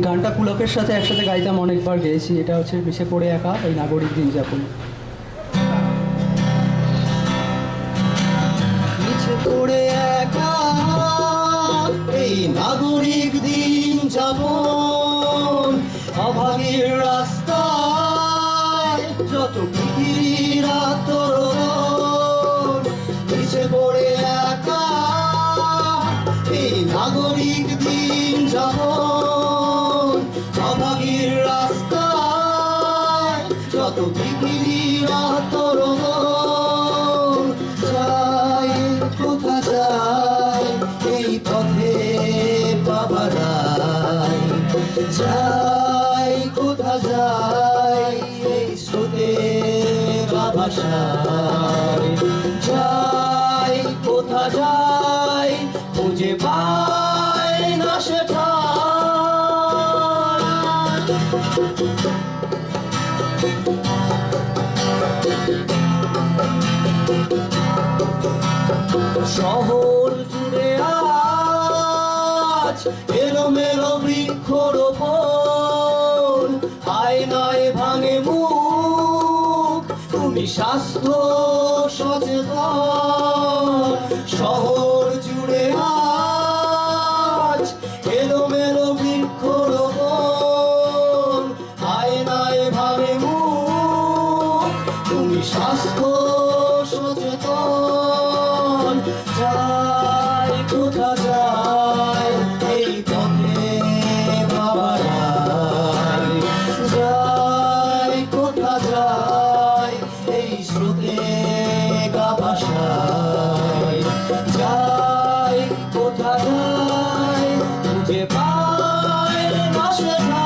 গানটা পুলকের সাথে একসাথে গাইতাম, অনেকবার গেয়েছি। এটা হচ্ছে মিশে পড়ে একা এই নাগরিক দিন যাপন। মিছে পড়ে একা এই নাগরিক দিন যাপন, অভাগীর রাস্তায় যত পৃথিবীর আতরণ। মিছে পড়ে একা এই নাগরিক দিন যাপন, অভাগীর রাস্তায় যত পৃথিবীর আতরণ। যাই কোথা যাই এই পথে বাবারাই, যাই কোথা যাই এই স্রোতে বাবাসাই, যাই কোথা যাই খুঁজে পাই না সেটা। শহর জুড়ে আজ এলোমেলো বৃক্ষরোপণ, আয়নায় ভাঙে মুখ তুমি স্বাস্থ্য সচেতন। শহর জুড়ে আজ এলোমেলো বৃক্ষরোপণ, আয়নায় ভাঙে মুখ তুমি স্বাস্থ্য সচেতন। যাই কোথা যাই এই পথে বাবারাই, যাই কোথা যাই এই স্রোতে গাভাসাই, যাই কোথা যাই খুঁজে পাই না সেটা।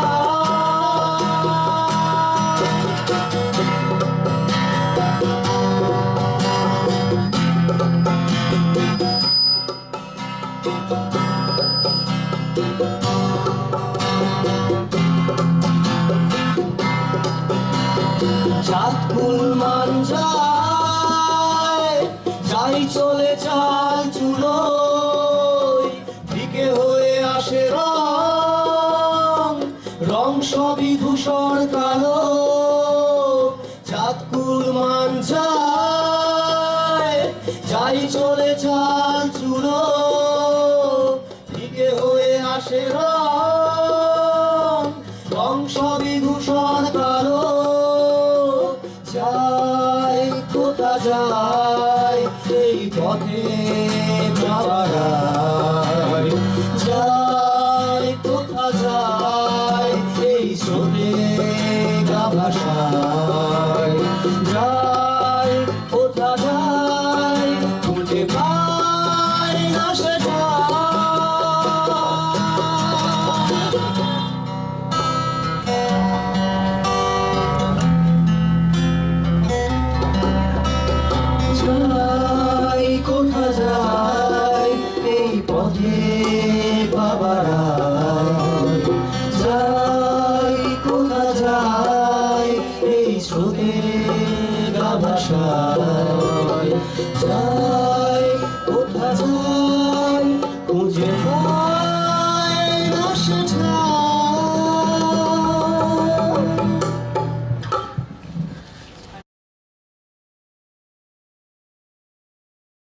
চাঁদকুল মাঞ্জায় যাই চলে চাল চুলোয়, দিকে হয়ে আসে রং, রং সবই ধূসর কালো। চাঁদকুল মাঞ্জায় যাই চলে চাল চুলো, দিকে হয়ে আসে রং, রং সবই ধূসর কালো। যাই কোথা যাই এই পথে বাবারাই, যাই কোথা যাই এই স্রোতে গাভাসাই, যাই কোথা যাই খুঁজে পাই না সেটা। যাই কোথা যাই এই পথে বাবারাই, যাই কোথা যাই এই স্রোতে গাভাসাই, যাই কোথা যাই খুঁজে পাই।